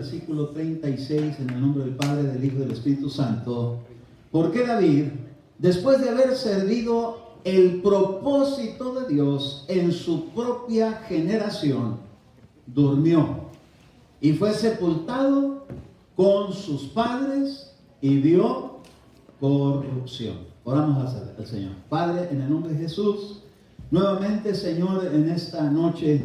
versículo 36, en el nombre del Padre, del Hijo y del Espíritu Santo. Porque David, después de haber servido el propósito de Dios en su propia generación, durmió y fue sepultado con sus padres y vio corrupción. Oramos al Señor. Padre, en el nombre de Jesús, nuevamente, Señor, en esta noche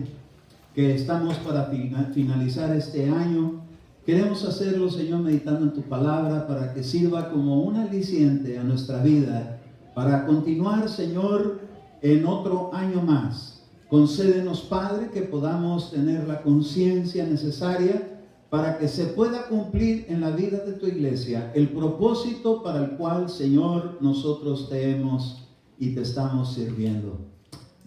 que estamos para finalizar este año, queremos hacerlo, Señor, meditando en tu palabra para que sirva como un aliciente a nuestra vida, para continuar, Señor, en otro año más. Concédenos, Padre, que podamos tener la conciencia necesaria para que se pueda cumplir en la vida de tu iglesia el propósito para el cual, Señor, nosotros te hemos y te estamos sirviendo.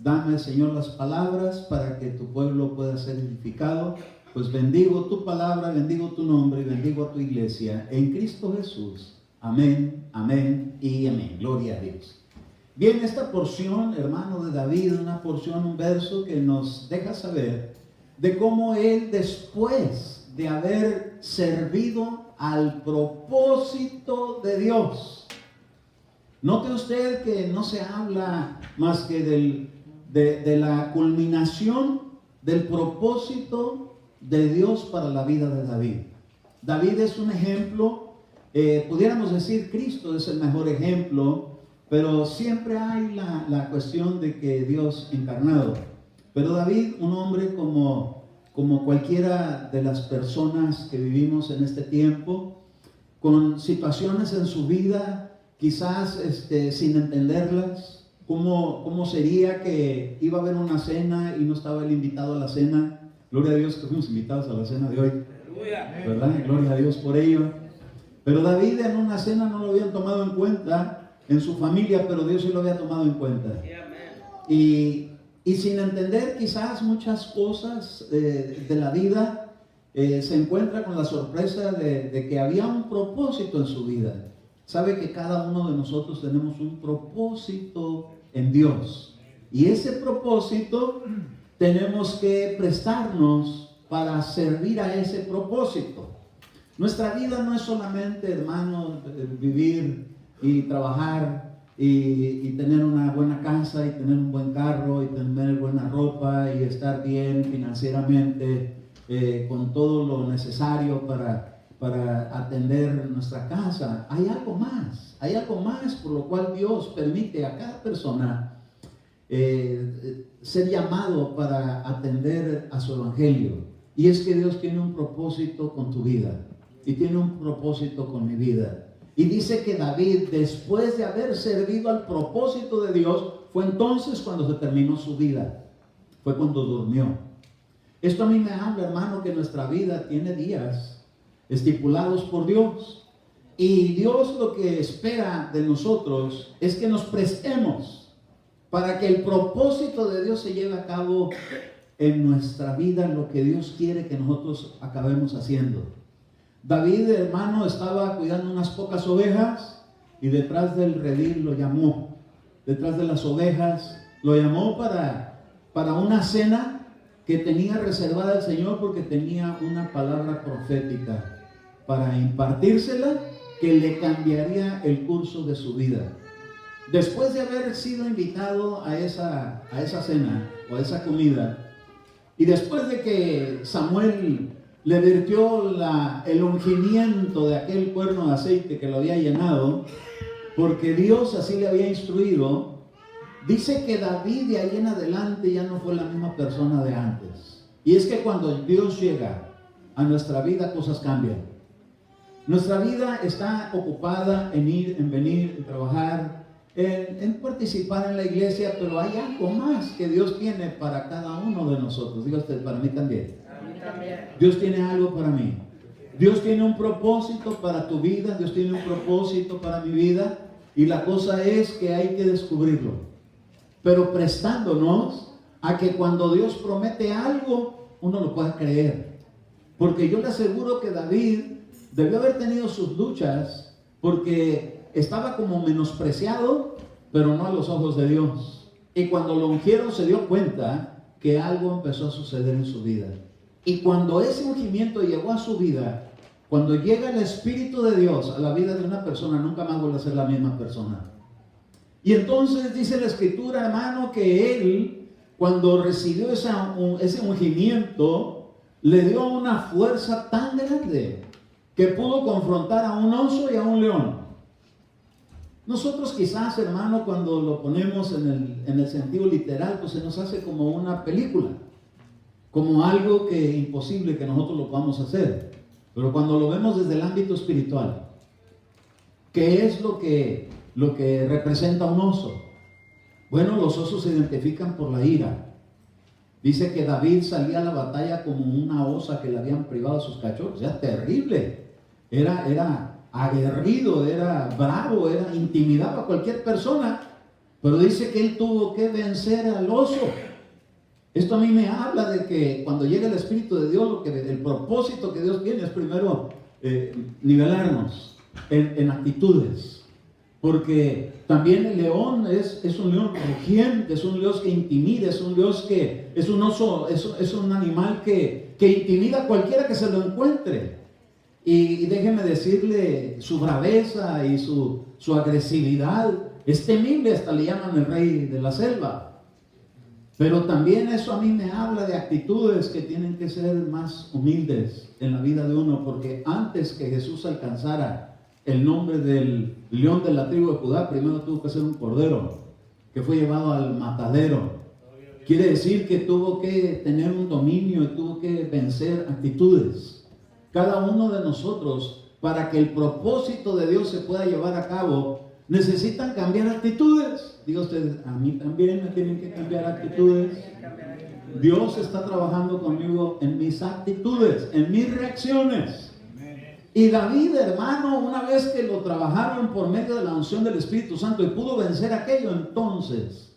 Dame, Señor, las palabras para que tu pueblo pueda ser edificado. Pues bendigo tu palabra, bendigo tu nombre y bendigo a tu iglesia en Cristo Jesús. Amén, amén y amén. Gloria a Dios. Bien, esta porción, hermano, de David, una porción, un verso que nos deja saber de cómo él, después de haber servido al propósito de Dios. Note usted que no se habla más que de la culminación del propósito de Dios para la vida de David. David es un ejemplo, pudiéramos decir Cristo es el mejor ejemplo, pero siempre hay la cuestión de que Dios encarnado. Pero David, un hombre como cualquiera de las personas que vivimos en este tiempo, con situaciones en su vida, quizás sin entenderlas. ¿Cómo sería que iba a haber una cena y no estaba el invitado a la cena? Gloria a Dios que fuimos invitados a la cena de hoy, ¿verdad? Gloria a Dios por ello. Pero David en una cena no lo habían tomado en cuenta en su familia, pero Dios sí lo había tomado en cuenta. Y sin entender quizás muchas cosas de la vida, se encuentra con la sorpresa de que había un propósito en su vida. Sabe que cada uno de nosotros tenemos un propósito en Dios. Y ese propósito tenemos que prestarnos para servir a ese propósito. Nuestra vida no es solamente, hermano, vivir y trabajar y tener una buena casa y tener un buen carro y tener buena ropa y estar bien financieramente, con todo lo necesario para atender nuestra casa. Hay algo más por lo cual Dios permite a cada persona ser llamado para atender a su evangelio. Y es que Dios tiene un propósito con tu vida y tiene un propósito con mi vida. Y dice que David, después de haber servido al propósito de Dios, fue entonces cuando se terminó su vida, fue cuando durmió. Esto a mí me habla, hermano, que nuestra vida tiene días estipulados por Dios. Y Dios lo que espera de nosotros es que nos prestemos para que el propósito de Dios se lleve a cabo en nuestra vida, lo que Dios quiere que nosotros acabemos haciendo. David, hermano, estaba cuidando unas pocas ovejas y detrás del redil lo llamó. Detrás de las ovejas lo llamó para una cena que tenía reservada el Señor, porque tenía una palabra profética para impartírsela que le cambiaría el curso de su vida. Después de haber sido invitado a esa cena o a esa comida, y después de que Samuel le vertió el ungimiento de aquel cuerno de aceite que lo había llenado, porque Dios así le había instruido, dice que David de ahí en adelante ya no fue la misma persona de antes. Y es que cuando Dios llega a nuestra vida, cosas cambian. Nuestra vida está ocupada en ir, en venir, en trabajar, en participar en la iglesia, pero hay algo más que Dios tiene para cada uno de nosotros. Diga usted, para mí también. Dios tiene algo para mí. Dios tiene un propósito para tu vida, Dios tiene un propósito para mi vida, y la cosa es que hay que descubrirlo, pero prestándonos a que cuando Dios promete algo, uno lo pueda creer. Porque yo le aseguro que David debió haber tenido sus luchas, porque estaba como menospreciado, pero no a los ojos de Dios. Y cuando lo ungieron se dio cuenta que algo empezó a suceder en su vida. Y cuando ese ungimiento llegó a su vida, cuando llega el Espíritu de Dios a la vida de una persona, nunca más vuelve a ser la misma persona. Y entonces dice la Escritura, hermano, que él, cuando recibió ese ungimiento, le dio una fuerza tan grande que pudo confrontar a un oso y a un león. Nosotros quizás, hermano, cuando lo ponemos en el sentido literal, pues se nos hace como una película, como algo que imposible que nosotros lo podamos hacer. Pero cuando lo vemos desde el ámbito espiritual, ¿qué es lo que representa un oso? Bueno, los osos se identifican por la ira. Dice que David salía a la batalla como una osa que le habían privado de sus cachorros. Era terrible. Era aguerrido, era bravo, intimidaba a cualquier persona. Pero dice que él tuvo que vencer al oso. Esto a mí me habla de que cuando llega el Espíritu de Dios, el propósito que Dios tiene es primero nivelarnos en actitudes. Porque también el león es un león rugiente, es un león que intimida, es un león que es un oso, es un animal que intimida a cualquiera que se lo encuentre. Y déjeme decirle, su braveza y su agresividad es temible, hasta le llaman el rey de la selva. Pero también eso a mí me habla de actitudes que tienen que ser más humildes en la vida de uno, porque antes que Jesús alcanzara el nombre del león de la tribu de Judá, primero tuvo que ser un cordero que fue llevado al matadero. Quiere decir que tuvo que tener un dominio y tuvo que vencer actitudes. Cada uno de nosotros, para que el propósito de Dios se pueda llevar a cabo, necesitan cambiar actitudes. Diga usted, a mí también me tienen que cambiar actitudes. Dios está trabajando conmigo en mis actitudes, en mis reacciones. Y David, hermano, una vez que lo trabajaron por medio de la unción del Espíritu Santo y pudo vencer aquello, entonces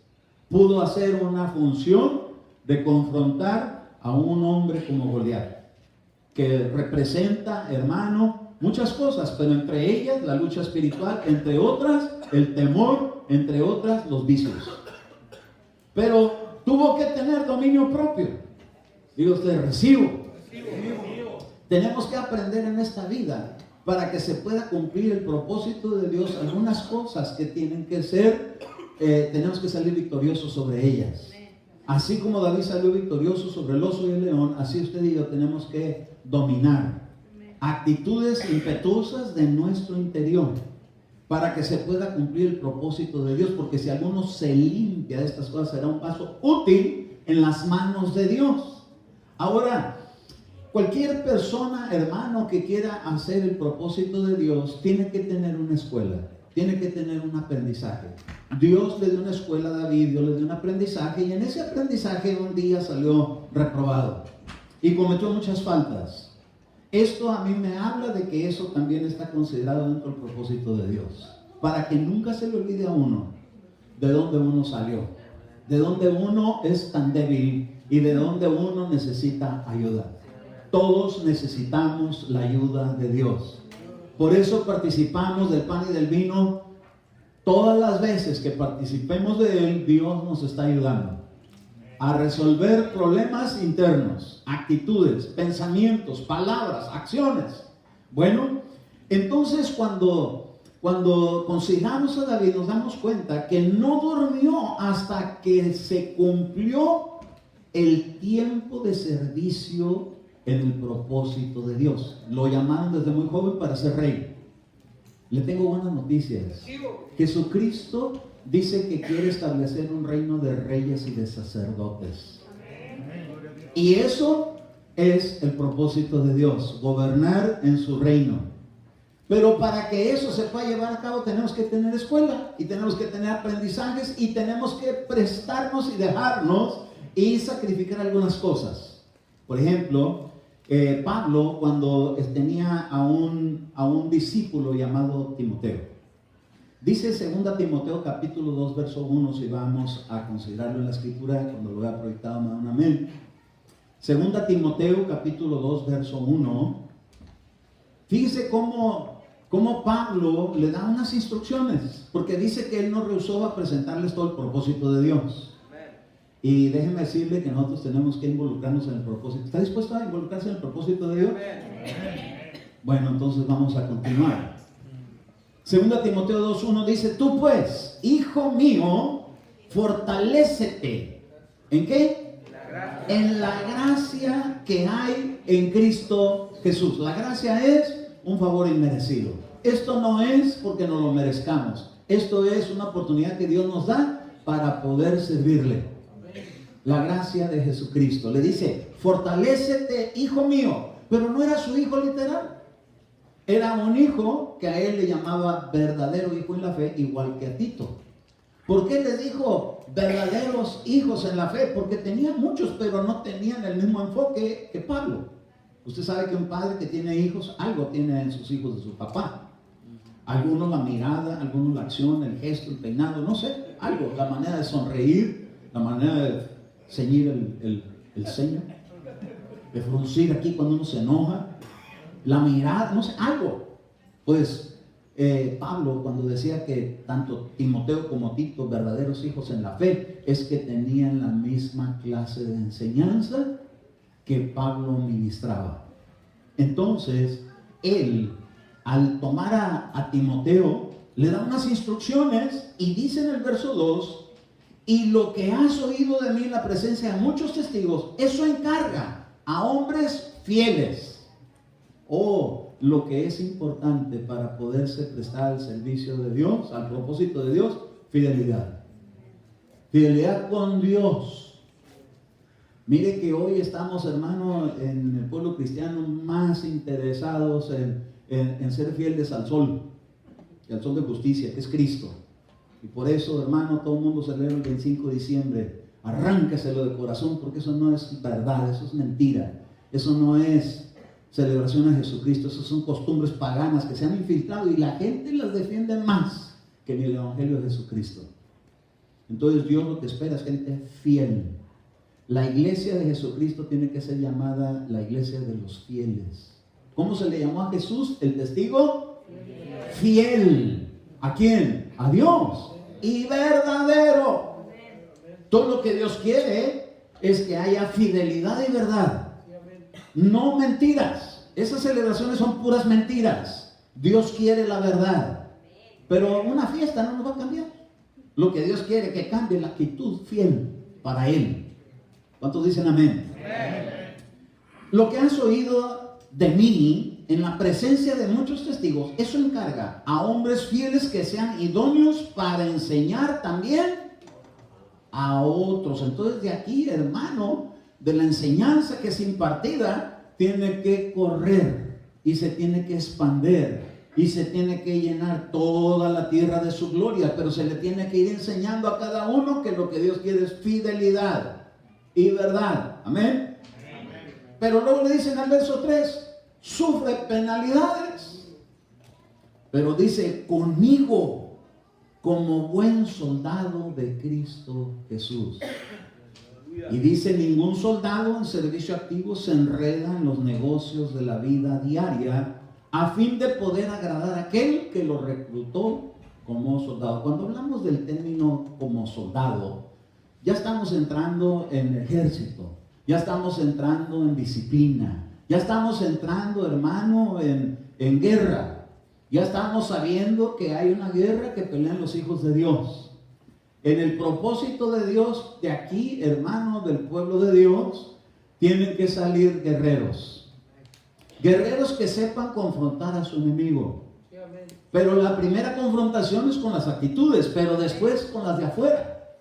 pudo hacer una función de confrontar a un hombre como Goliat, que representa, hermano, muchas cosas, pero entre ellas la lucha espiritual, entre otras el temor, entre otras los vicios. Pero tuvo que tener dominio propio. Diga usted, recibo. Tenemos que aprender en esta vida, para que se pueda cumplir el propósito de Dios, algunas cosas que tienen que ser, tenemos que salir victoriosos sobre ellas. Así como David salió victorioso sobre el oso y el león, así usted y yo tenemos que dominar actitudes impetuosas de nuestro interior, para que se pueda cumplir el propósito de Dios, porque si alguno se limpia de estas cosas, será un paso útil en las manos de Dios. Ahora, cualquier persona, hermano, que quiera hacer el propósito de Dios, tiene que tener una escuela, tiene que tener un aprendizaje. Dios le dio una escuela a David, Dios le dio un aprendizaje, y en ese aprendizaje un día salió reprobado y cometió muchas faltas. Esto a mí me habla de que eso también está considerado dentro del propósito de Dios, para que nunca se le olvide a uno de dónde uno salió, de dónde uno es tan débil y de dónde uno necesita ayuda. Todos necesitamos la ayuda de Dios. Por eso participamos del pan y del vino. Todas las veces que participemos de él, Dios nos está ayudando a resolver problemas internos, actitudes, pensamientos, palabras, acciones. Bueno, entonces cuando consideramos a David, nos damos cuenta que no durmió hasta que se cumplió el tiempo de servicio en el propósito de Dios. Lo llamaron desde muy joven para ser rey. Le tengo buenas noticias. Jesucristo dice que quiere establecer un reino de reyes y de sacerdotes. Y eso es el propósito de Dios, gobernar en su reino. Pero para que eso se pueda llevar a cabo, tenemos que tener escuela, y tenemos que tener aprendizajes, y tenemos que prestarnos y dejarnos y sacrificar algunas cosas. Por ejemplo, Pablo, cuando tenía a un discípulo llamado Timoteo, dice 2 Timoteo capítulo 2 verso 1, si vamos a considerarlo en la escritura, cuando lo vea proyectado me dan un amén. 2 Timoteo capítulo 2 verso 1, fíjese cómo Pablo le da unas instrucciones, porque dice que él no rehusó a presentarles todo el propósito de Dios. Y déjenme decirle que nosotros tenemos que involucrarnos en el propósito. ¿Está dispuesto a involucrarse en el propósito de Dios? Bueno, entonces vamos a continuar. 2 Timoteo 2:1 dice: tú pues, hijo mío, fortalécete. ¿En qué? En la gracia que hay en Cristo Jesús. La gracia es un favor inmerecido. Esto no es porque nos lo merezcamos. Esto es una oportunidad que Dios nos da para poder servirle. La gracia de Jesucristo. Le dice: fortalécete, hijo mío. Pero no era su hijo literal. Era un hijo que a él le llamaba verdadero hijo en la fe, igual que a Tito. ¿Por qué le dijo verdaderos hijos en la fe? Porque tenían muchos, pero no tenían el mismo enfoque que Pablo. Usted sabe que un padre que tiene hijos, algo tiene en sus hijos de su papá. Algunos la mirada, algunos la acción, el gesto, el peinado, no sé, algo. La manera de sonreír, la manera de ceñir el ceño, de fruncir aquí cuando uno se enoja, la mirada, no sé, algo. Pues Pablo, cuando decía que tanto Timoteo como Tito, verdaderos hijos en la fe, es que tenían la misma clase de enseñanza que Pablo ministraba. Entonces, él, al tomar a Timoteo, le da unas instrucciones y dice en el verso 2: y lo que has oído de mí en la presencia de muchos testigos, eso encarga a hombres fieles. Lo que es importante para poderse prestar al servicio de Dios, al propósito de Dios: fidelidad. Fidelidad con Dios. Mire que hoy estamos, hermano, en el pueblo cristiano más interesados en ser fieles al sol de justicia, que es Cristo. Y por eso, hermano, todo el mundo celebra el 25 de diciembre. Arráncaselo de corazón, porque eso no es verdad, eso es mentira. Eso no es celebración a Jesucristo. Esas son costumbres paganas que se han infiltrado y la gente las defiende más que ni el Evangelio de Jesucristo. Entonces Dios lo que espera es gente fiel. La iglesia de Jesucristo tiene que ser llamada la iglesia de los fieles. ¿Cómo se le llamó a Jesús? El testigo fiel. ¿A quién? A Dios. Y verdadero. Todo lo que Dios quiere es que haya fidelidad y verdad. No mentiras. Esas celebraciones son puras mentiras. Dios quiere la verdad. Pero una fiesta no nos va a cambiar. Lo que Dios quiere que cambie la actitud fiel para Él. ¿Cuántos dicen amén? Amén. Lo que has oído de mí en la presencia de muchos testigos, eso encarga a hombres fieles que sean idóneos para enseñar también a otros. Entonces de aquí, hermano, de la enseñanza que es impartida, tiene que correr y se tiene que expandir y se tiene que llenar toda la tierra de su gloria, pero se le tiene que ir enseñando a cada uno que lo que Dios quiere es fidelidad y verdad. Amén. Pero luego le dicen al verso 3: sufre penalidades, pero dice: conmigo como buen soldado de Cristo Jesús. Y dice: ningún soldado en servicio activo se enreda en los negocios de la vida diaria a fin de poder agradar a aquel que lo reclutó como soldado. Cuando hablamos del término como soldado, ya estamos entrando en ejército, ya estamos entrando en disciplina, ya estamos entrando, hermano, en guerra. Ya estamos sabiendo que hay una guerra que pelean los hijos de Dios. En el propósito de Dios, de aquí, hermano, del pueblo de Dios, tienen que salir guerreros. Guerreros que sepan confrontar a su enemigo. Pero la primera confrontación es con las actitudes, pero después con las de afuera.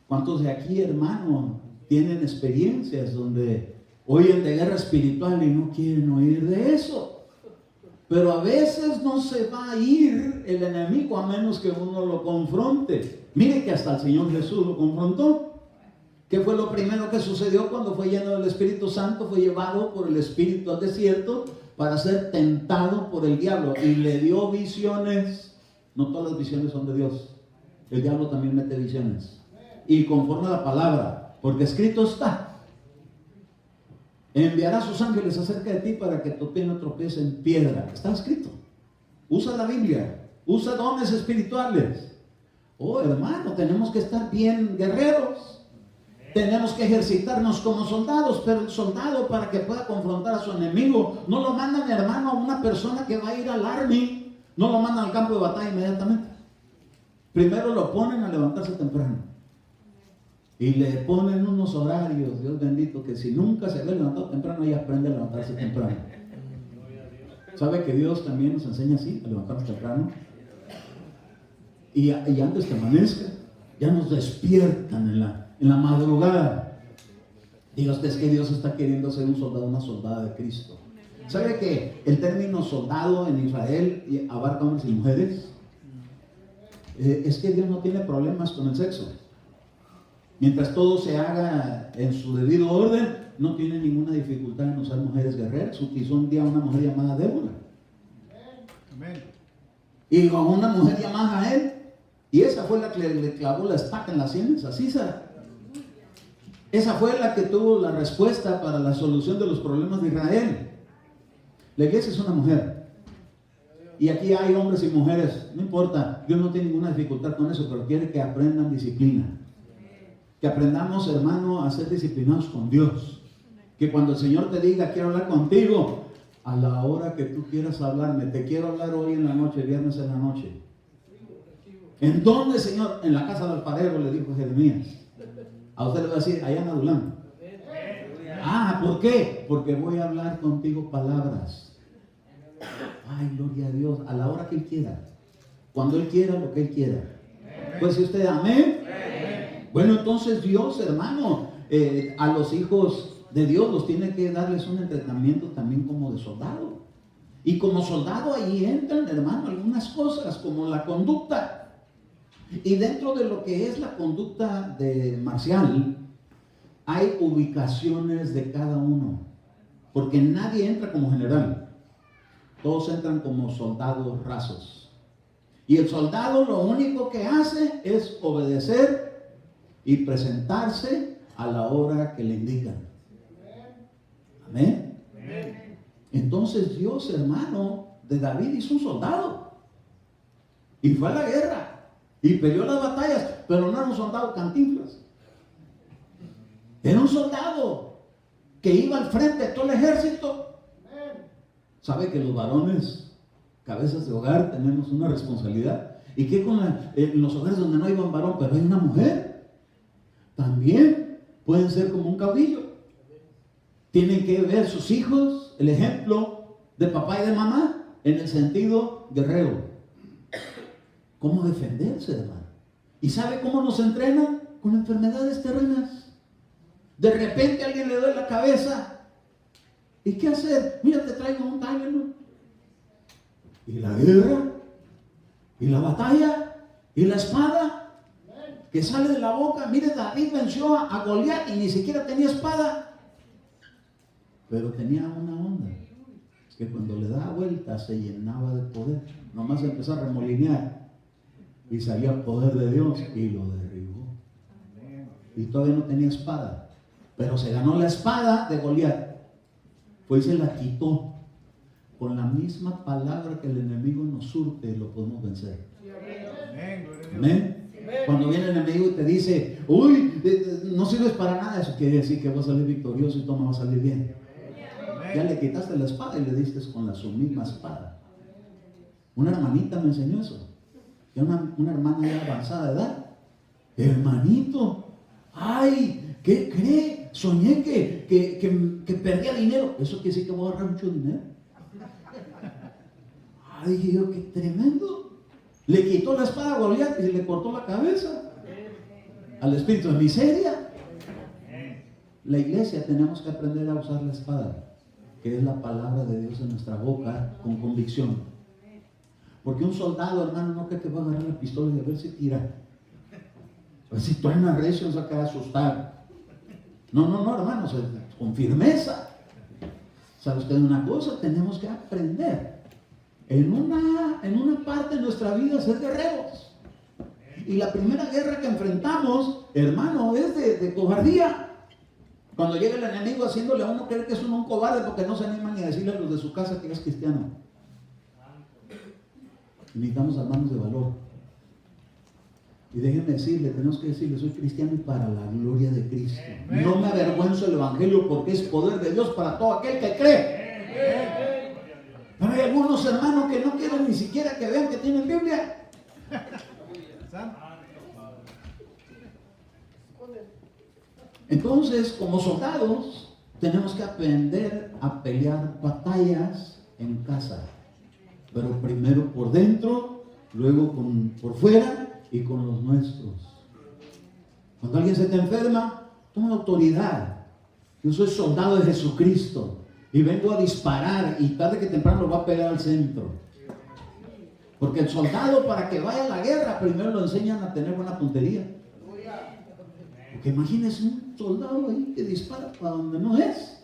¿Cuántos de aquí, hermano, tienen experiencias donde oyen de guerra espiritual y no quieren oír de eso? Pero a veces no se va a ir el enemigo a menos que uno lo confronte. Mire que hasta el Señor Jesús lo confrontó. ¿Qué fue lo primero que sucedió cuando fue lleno del Espíritu Santo? Fue llevado por el Espíritu al desierto para ser tentado por el diablo. Y le dio visiones. No todas las visiones son de Dios. El diablo también mete visiones. Y conforme a la palabra, porque escrito está: enviará a sus ángeles acerca de ti para que tu pie no tropiece en piedra. Está escrito. Usa la Biblia, usa dones espirituales. Oh, hermano, tenemos que estar bien guerreros. Tenemos que ejercitarnos como soldados, pero el soldado, para que pueda confrontar a su enemigo, no lo mandan, hermano, a una persona que va a ir al army, no lo mandan al campo de batalla inmediatamente. Primero lo ponen a levantarse temprano y le ponen unos horarios, Dios bendito, que si nunca se había levantado temprano, ella aprende a levantarse temprano. ¿Sabe que Dios también nos enseña así, a levantarnos temprano? Y antes que amanezca, ya nos despiertan en la madrugada. Diga usted, es que Dios está queriendo ser un soldado, una soldada de Cristo. ¿Sabe que el término soldado en Israel abarca hombres y mujeres? Es que Dios no tiene problemas con el sexo. Mientras todo se haga en su debido orden, no tiene ninguna dificultad en usar mujeres guerreras. Utilizó un día una mujer llamada Débora. Y con una mujer llamada Jael. Y esa fue la que le clavó la estaca en las sienes a Císara. Esa fue la que tuvo la respuesta para la solución de los problemas de Israel. La iglesia es una mujer. Y aquí hay hombres y mujeres, no importa, Dios no tiene ninguna dificultad con eso, pero quiere que aprendan disciplina. Que aprendamos, hermano, a ser disciplinados con Dios. Que cuando el Señor te diga, quiero hablar contigo, a la hora que tú quieras hablarme, te quiero hablar hoy en la noche, viernes en la noche. ¿En dónde, Señor? En la casa del alfarero, le dijo Jeremías. A usted le va a decir, allá en Adulán. Ah, ¿por qué? Porque voy a hablar contigo palabras. Ay, gloria a Dios, a la hora que Él quiera. Cuando Él quiera, lo que Él quiera. Pues si usted, amén. Bueno, entonces Dios, hermano, a los hijos de Dios los tiene que darles un entrenamiento también como de soldado. Y como soldado ahí entran, hermano, algunas cosas como la conducta. Y dentro de lo que es la conducta marcial, hay ubicaciones de cada uno. Porque nadie entra como general. Todos entran como soldados rasos. Y el soldado lo único que hace es obedecer y presentarse a la hora que le indican. Amén. Entonces Dios, hermano, de David hizo un soldado. Y fue a la guerra. Y peleó las batallas. Pero no era un soldado cantinflas. Era un soldado que iba al frente de todo el ejército. ¿Sabe que los varones, cabezas de hogar, tenemos una responsabilidad? ¿Y qué con los hogares donde no hay un varón, pero hay una mujer? También pueden ser como un caudillo. Tienen que ver sus hijos, el ejemplo de papá y de mamá, en el sentido guerrero. ¿Cómo defenderse, hermano? ¿Y sabe cómo nos entrenan? Con enfermedades terrenas. De repente alguien le duele la cabeza. ¿Y qué hacer? Mira, te traigo un Tylenol. ¿Y la guerra? ¿Y la batalla? ¿Y la espada? Que sale de la boca. Mire, David venció a Goliat y ni siquiera tenía espada. Pero tenía una onda. Que cuando le daba vuelta se llenaba de poder. Nomás empezó a remolinear. Y salía el poder de Dios y lo derribó. Y todavía no tenía espada. Pero se ganó la espada de Goliat. Pues se la quitó. Con la misma palabra que el enemigo nos surte, lo podemos vencer. Amén. Cuando viene el enemigo y te dice, uy, no sirves para nada, eso quiere decir que vas a salir victorioso y todo va a salir bien. Ya le quitaste la espada y le diste con su misma espada. Una hermanita me enseñó eso. Ya una hermana ya avanzada de edad. Hermanito, ay, ¿qué cree? Soñé que perdía dinero. Eso quiere decir que voy a agarrar mucho dinero. Ay, dije yo, qué tremendo. Le quitó la espada a Goliat y le cortó la cabeza al espíritu de miseria. La iglesia tenemos que aprender a usar la espada, que es la palabra de Dios en nuestra boca, con convicción. Porque un soldado, hermano, no cree que va a agarrar la pistola y a ver si tira. A ver si truena recio, se acaba de asustar. No, hermanos, con firmeza. ¿Sabe usted una cosa? Tenemos que aprender en una parte de nuestra vida a ser guerreros. Y la primera guerra que enfrentamos, hermano, es de cobardía. Cuando llega el enemigo haciéndole a uno creer que es uno un cobarde porque no se anima ni a decirle a los de su casa que es cristiano. Necesitamos hermanos de valor. Y déjenme decirle, tenemos que decirle, soy cristiano y para la gloria de Cristo. No me avergüenzo del Evangelio porque es poder de Dios para todo aquel que cree. Pero hay algunos hermanos que no quieren ni siquiera que vean que tienen Biblia. Entonces, como soldados, tenemos que aprender a pelear batallas en casa. Pero primero por dentro, luego por fuera y con los nuestros. Cuando alguien se te enferma, toma autoridad. Yo soy soldado de Jesucristo y vengo a disparar y tarde que temprano lo va a pegar al centro. Porque el soldado, para que vaya a la guerra, primero lo enseñan a tener buena puntería. Porque imagínense un soldado ahí que dispara para donde no es.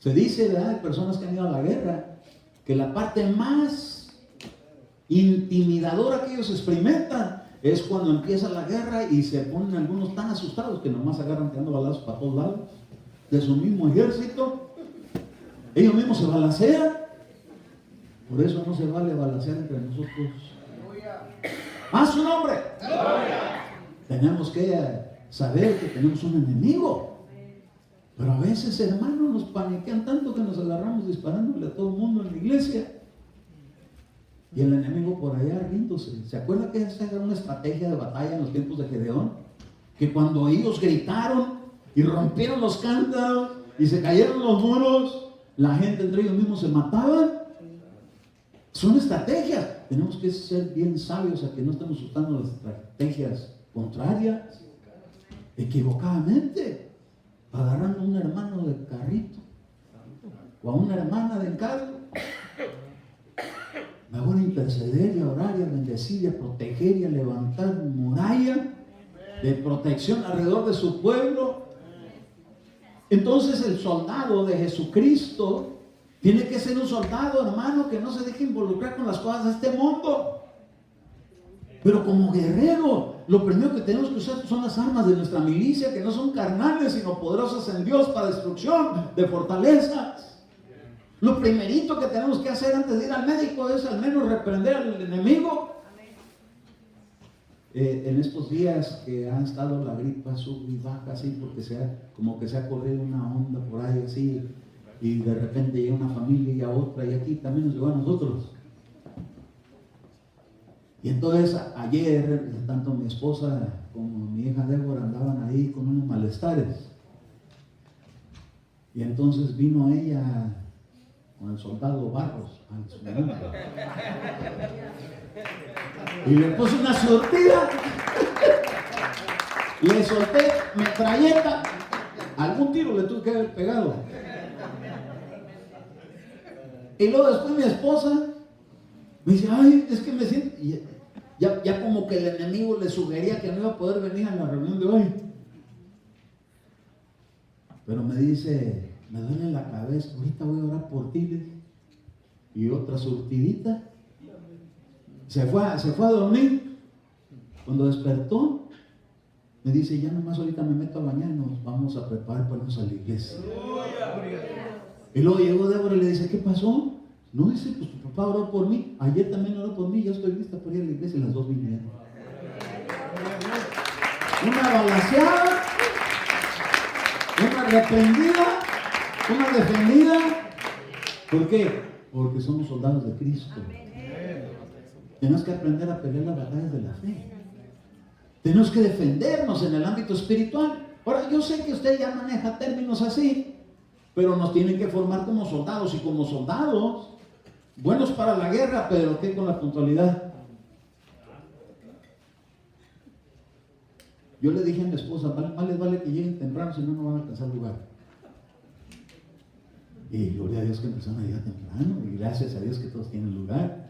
Se dice, ¿verdad?, de personas que han ido a la guerra, que la parte más intimidadora que ellos experimentan es cuando empieza la guerra y se ponen algunos tan asustados que nomás agarran tirando balazos para todos lados de su mismo ejército. Ellos mismos se balancean. Por eso no se vale balancear entre nosotros. ¡A su nombre! Tenemos que saber que tenemos un enemigo. Pero a veces, hermanos, nos paniquean tanto que nos agarramos disparándole a todo el mundo en la iglesia. Y el enemigo por allá riéndose. ¿Se acuerda que esa era una estrategia de batalla en los tiempos de Gedeón? Que cuando ellos gritaron y rompieron los cántaros y se cayeron los muros, la gente entre ellos mismos se mataban. Son estrategias. Tenemos que ser bien sabios a que no estemos usando las estrategias contrarias, equivocadamente, agarrando a un hermano de carrito o a una hermana de encargo. Mejor interceder y a orar y a bendecir y a proteger y a levantar muralla de protección alrededor de su pueblo. Entonces el soldado de Jesucristo tiene que ser un soldado, hermano, que no se deje involucrar con las cosas de este mundo. Pero como guerrero, lo primero que tenemos que usar son las armas de nuestra milicia, que no son carnales, sino poderosas en Dios para destrucción de fortalezas. Lo primerito que tenemos que hacer antes de ir al médico es al menos reprender al enemigo. En estos días que han estado la gripa sub y baja así, porque como que se ha corrido una onda por ahí así, y de repente llega una familia y a otra, y aquí también nos llegó a nosotros. Y entonces ayer, tanto mi esposa como mi hija Débora andaban ahí con unos malestares. Y entonces vino ella con el soldado Barros a su mundo. Y le puse una surtida. Le solté metralleta. Algún tiro le tuve que haber pegado. Y luego después mi esposa me dice, ay, es que me siento... Ya como que el enemigo le sugería que no iba a poder venir a la reunión de hoy. Pero me dice, me duele la cabeza, ahorita voy a orar por ti. Y otra surtidita. Se fue a dormir. Cuando despertó, me dice, ya nomás ahorita me meto a bañar y nos vamos a preparar para irnos a la iglesia. Y luego llegó Débora y le dice, ¿qué pasó? No, dice, pues tu papá oró por mí. Ayer también oró por mí, ya estoy lista para ir a la iglesia y las dos vinieron. Una balanceada, una reprendida, una defendida. ¿Por qué? Porque somos soldados de Cristo. Tenemos que aprender a pelear las batallas de la fe. Tenemos que defendernos en el ámbito espiritual. Ahora, yo sé que usted ya maneja términos así, pero nos tienen que formar como soldados, y como soldados buenos para la guerra, pero ¿qué con la puntualidad? Yo le dije a mi esposa, más les vale que lleguen temprano, si no, no van a alcanzar lugar. Y gloria a Dios que empezaron a llegar temprano, y gracias a Dios que todos tienen lugar.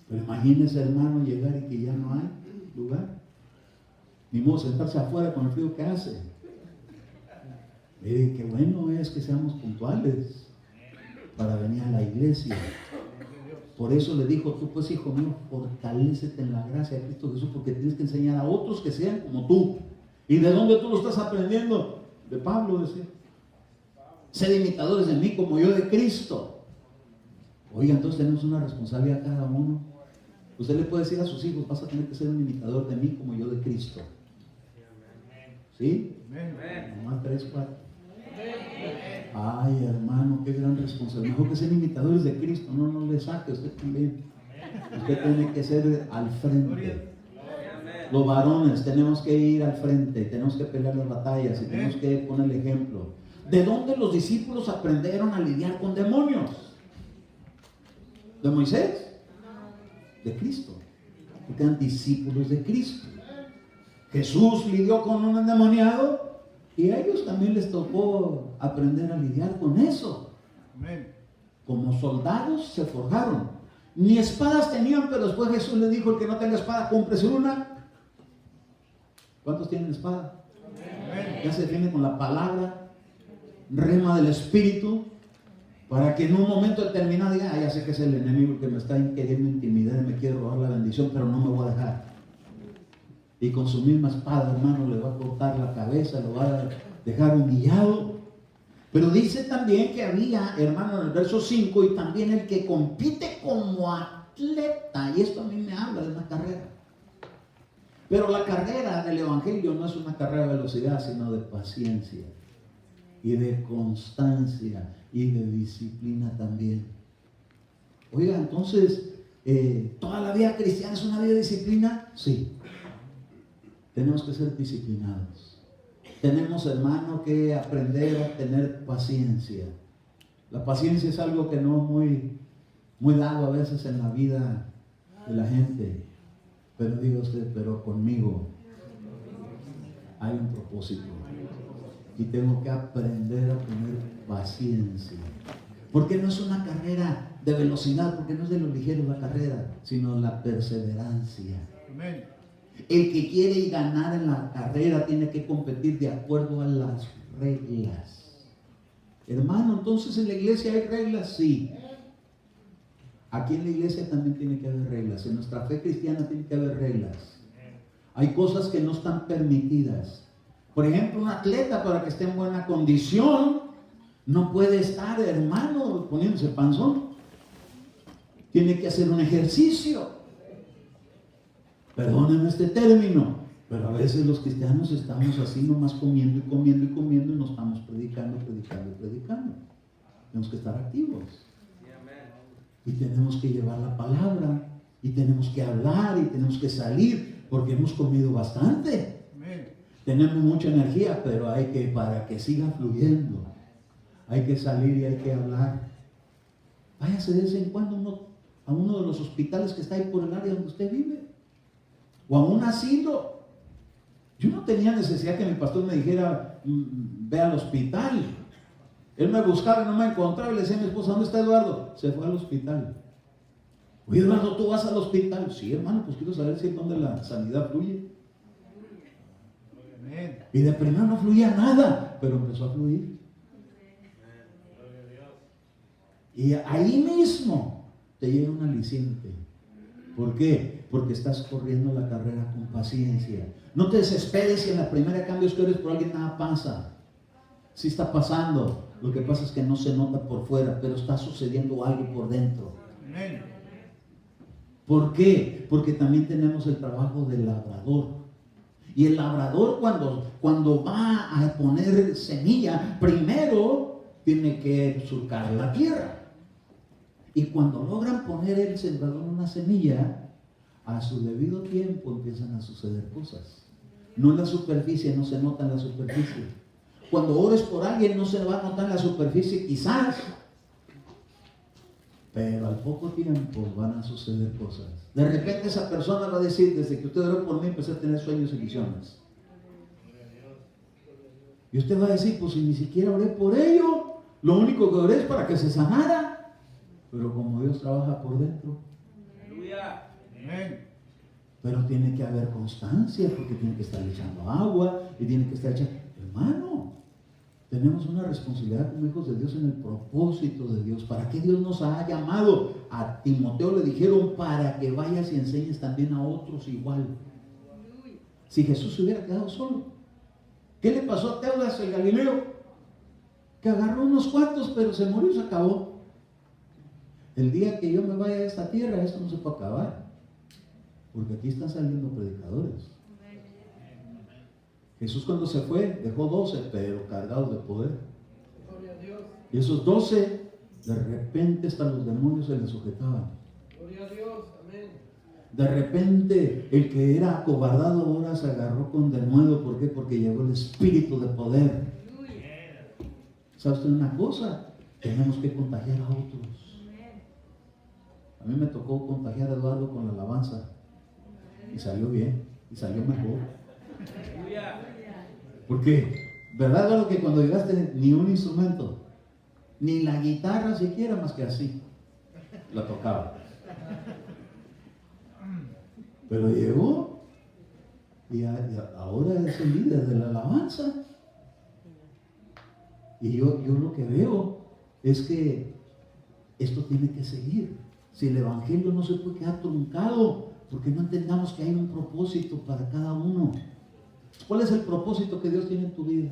Pero imagínense, hermano, llegar y que ya no hay lugar. Ni modo sentarse afuera con el frío que hace. Miren, qué bueno es que seamos puntuales para venir a la iglesia. Por eso le dijo, tú pues, hijo mío, fortalécete en la gracia de Cristo Jesús, porque tienes que enseñar a otros que sean como tú. ¿Y de dónde tú lo estás aprendiendo? De Pablo decía, sed imitadores de mí como yo de Cristo. Oiga, entonces tenemos una responsabilidad cada uno. Usted le puede decir a sus hijos, vas a tener que ser un imitador de mí como yo de Cristo. ¿Sí? Nomás 3, 4. Ay, hermano, qué gran responsabilidad. Mejor que ser imitadores de Cristo. No le saque, usted también. Usted tiene que ser al frente. Los varones tenemos que ir al frente, tenemos que pelear las batallas y tenemos que poner el ejemplo. ¿De dónde los discípulos aprendieron a lidiar con demonios? ¿De Moisés? De Cristo. Porque eran discípulos de Cristo. Jesús lidió con un endemoniado y a ellos también les tocó aprender a lidiar con eso. Como soldados se forjaron. Ni espadas tenían, pero después Jesús les dijo: el que no tenga espada, cómprese una. ¿Cuántos tienen espada? Ya se defienden con la palabra, rema del Espíritu, para que en un momento determinado digan: ya sé que es el enemigo que me está queriendo intimidar y me quiere robar la bendición, pero no me voy a dejar. Y con su misma espada, hermano, le va a cortar la cabeza, lo va a dejar humillado. Pero dice también que había, hermano, en el verso 5, y también el que compite como atleta, y esto a mí me habla de una carrera. Pero la carrera del Evangelio no es una carrera de velocidad, sino de paciencia y de constancia y de disciplina también. Oiga, entonces, ¿toda la vida cristiana es una vida de disciplina? Sí. Tenemos que ser disciplinados. Tenemos, hermano, que aprender a tener paciencia. La paciencia es algo que no es muy dado a veces en la vida de la gente. Pero diga usted, pero conmigo hay un propósito. Y tengo que aprender a tener paciencia. Porque no es una carrera de velocidad, porque no es de lo ligero la carrera, sino la perseverancia. Amén. El que quiere ganar en la carrera tiene que competir de acuerdo a las reglas. Hermano, entonces en la iglesia hay reglas, sí. Aquí en la iglesia también tiene que haber reglas. En nuestra fe cristiana tiene que haber reglas. Hay cosas que no están permitidas. Por ejemplo, un atleta, para que esté en buena condición, no puede estar, hermano, poniéndose panzón. Tiene que hacer un ejercicio. Perdónenme este término, pero a veces los cristianos estamos así nomás comiendo y comiendo y comiendo y no estamos predicando. Tenemos que estar activos. Y tenemos que llevar la palabra, y tenemos que hablar, y tenemos que salir, porque hemos comido bastante. Amén. Tenemos mucha energía, pero para que siga fluyendo, hay que salir y hay que hablar. Váyase de vez en cuando a uno de los hospitales que está ahí por el área donde usted vive, o a un asilo. Yo no tenía necesidad que mi pastor me dijera: ve al hospital. Él me buscaba y no me encontraba, y le decía a mi esposa: ¿dónde está Eduardo? Se fue al hospital. Oye, Eduardo, ¿tú vas al hospital? Sí, hermano, pues quiero saber si es donde la sanidad fluye. Y de primero no fluía nada, pero empezó a fluir. Y ahí mismo te llega un aliciente. ¿Por qué? Porque estás corriendo la carrera con paciencia. No te desesperes si en la primera cambios que ores por alguien nada pasa. Sí está pasando. Lo que pasa es que no se nota por fuera, pero está sucediendo algo por dentro. ¿Por qué? Porque también tenemos el trabajo del labrador. Y el labrador cuando va a poner semilla, primero tiene que surcar la tierra. Y cuando logran poner el sembrador una semilla, a su debido tiempo empiezan a suceder cosas. No en la superficie, no se nota en la superficie. Cuando ores por alguien no se va a notar en la superficie quizás, pero al poco tiempo van a suceder cosas. De repente esa persona va a decir: desde que usted oró por mí empecé a tener sueños y visiones. Y usted va a decir: pues si ni siquiera oré por ello, lo único que oré es para que se sanara. Pero como Dios trabaja por dentro, pero tiene que haber constancia, porque tiene que estar echando agua y tiene que estar echando. Hermano, tenemos una responsabilidad como hijos de Dios en el propósito de Dios. ¿Para qué Dios nos ha llamado? A Timoteo le dijeron: para que vayas y enseñes también a otros igual. Si Jesús se hubiera quedado solo, ¿qué le pasó a Teudas el Galileo? Que agarró unos cuantos, pero se murió y se acabó. El día que yo me vaya de esta tierra, esto no se puede acabar. Porque aquí están saliendo predicadores. Jesús cuando se fue dejó 12, pero cargados de poder. Y esos 12, de repente hasta los demonios se les sujetaban. Gloria a Dios, amén. De repente el que era acobardado ahora se agarró con denuedo. ¿Por qué? Porque llegó el espíritu de poder. ¿Sabe usted una cosa? Tenemos que contagiar a otros. A mí me tocó contagiar a Eduardo con la alabanza. Y salió bien, y salió mejor. Porque, ¿verdad, Eduardo, que cuando llegaste ni un instrumento, ni la guitarra siquiera, más que así, la tocaba? Pero llegó y ahora es el líder de la alabanza. Y yo lo que veo es que esto tiene que seguir. Si el evangelio no se puede quedar truncado, porque no entendamos que hay un propósito para cada uno. ¿Cuál es el propósito que Dios tiene en tu vida?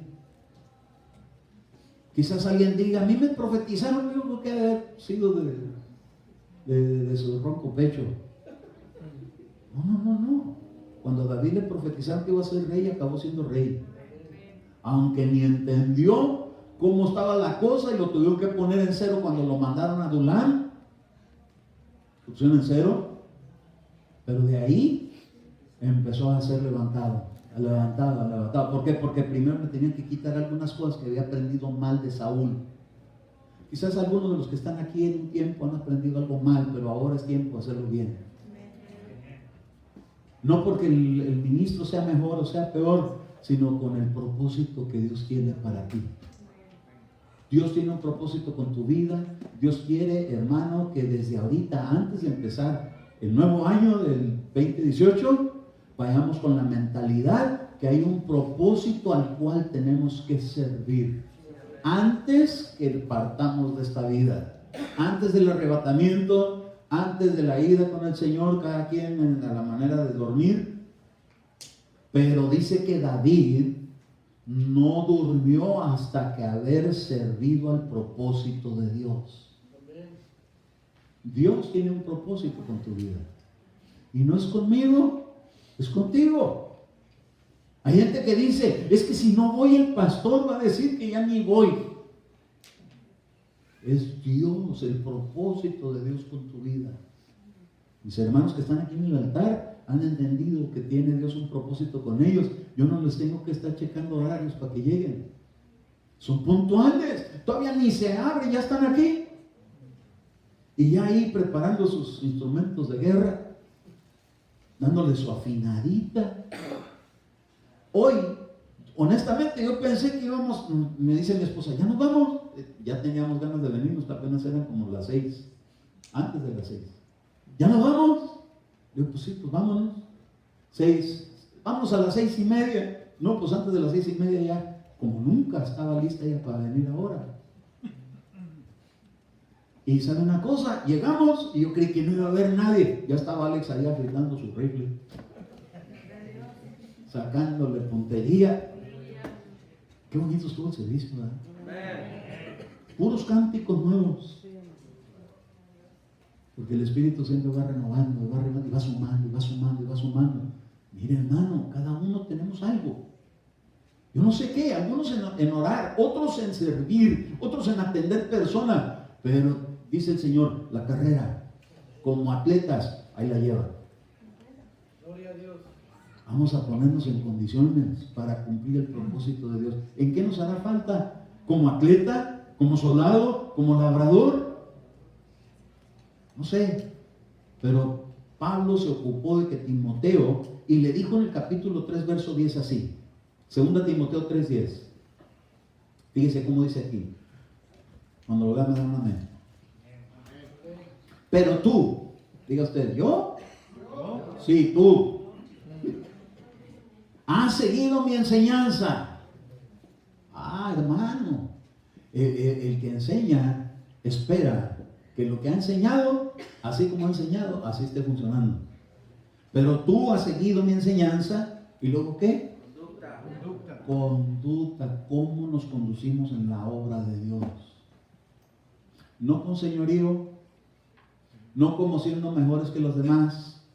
Quizás alguien diga, a mí me profetizaron, yo creo que haber sido de su ronco pecho. No. Cuando a David le profetizaron que iba a ser rey, acabó siendo rey. Aunque ni entendió cómo estaba la cosa y lo tuvieron que poner en cero cuando lo mandaron a Adulán. Lo pusieron en cero. Pero de ahí empezó a ser levantado. ¿Por qué? Porque primero me tenían que quitar algunas cosas que había aprendido mal de Saúl. Quizás algunos de los que están aquí en un tiempo han aprendido algo mal, pero ahora es tiempo de hacerlo bien. No porque el ministro sea mejor o sea peor, sino con el propósito que Dios tiene para ti. Dios tiene un propósito con tu vida. Dios quiere, hermano, que desde ahorita, antes de empezar el nuevo año del 2018, vayamos con la mentalidad que hay un propósito al cual tenemos que servir. Antes que partamos de esta vida, antes del arrebatamiento, antes de la ida con el Señor, cada quien a la manera de dormir. Pero dice que David no durmió hasta que haber servido al propósito de Dios. Dios tiene un propósito con tu vida. Y no es conmigo, es contigo. Hay gente que dice, es que si no voy el pastor va a decir que ya ni voy. Es Dios, el propósito de Dios con tu vida. Mis hermanos que están aquí en el altar han entendido que tiene Dios un propósito con ellos. Yo no les tengo que estar checando horarios para que lleguen. Son puntuales, todavía ni se abre, ya están aquí. Y ya ahí preparando sus instrumentos de guerra, dándole su afinadita. Hoy, honestamente, yo pensé que íbamos, me dice mi esposa, ya nos vamos. Ya teníamos ganas de venirnos, apenas eran como las 6, antes de las 6. ¿Ya nos vamos? Yo, pues sí, pues vámonos. 6, vamos a las 6:30. No, pues antes de las 6:30 ya, como nunca estaba lista ella para venir ahora. Y sabe una cosa, llegamos y yo creí que no iba a haber nadie. Ya estaba Alex allá gritando su rifle, sacándole puntería. Qué bonito estuvo el servicio, ¿verdad? Puros cánticos nuevos. Porque el Espíritu siempre va renovando, y va sumando. Mire, hermano, cada uno tenemos algo. Yo no sé qué, algunos en orar, otros en servir, otros en atender personas. Pero dice el Señor, la carrera, como atletas, ahí la llevan. Gloria a Dios. Vamos a ponernos en condiciones para cumplir el propósito de Dios. ¿En qué nos hará falta? ¿Como atleta? ¿Como soldado? ¿Como labrador? No sé. Pero Pablo se ocupó de que Timoteo, y le dijo en el capítulo 3, verso 10 así. 2 Timoteo 3:10. Fíjese cómo dice aquí. Cuando lo vean, me dan un amén. Pero tú, diga usted, ¿yo? Sí, tú. ¿Has seguido mi enseñanza? Ah, hermano. El que enseña espera que lo que ha enseñado, así como ha enseñado, así esté funcionando. Pero tú has seguido mi enseñanza, ¿y luego qué? Conducta, cómo nos conducimos en la obra de Dios. No con señorío, no como siendo mejores que los demás,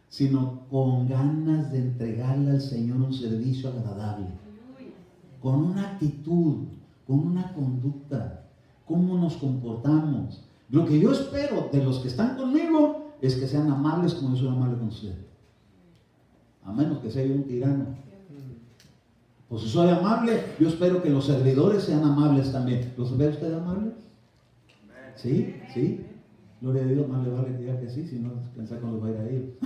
sino con ganas de entregarle al Señor un servicio agradable, con una actitud, con una conducta, cómo nos comportamos. Lo que yo espero de los que están conmigo es que sean amables como yo soy amable con usted, a menos que sea yo un tirano. Pues si soy amable, yo espero que los servidores sean amables también. ¿Los ve usted amables? ¿Sí? ¿Sí? Gloria a Dios, más le vale que diga que sí, si no, pensar cuando va a ir a ir.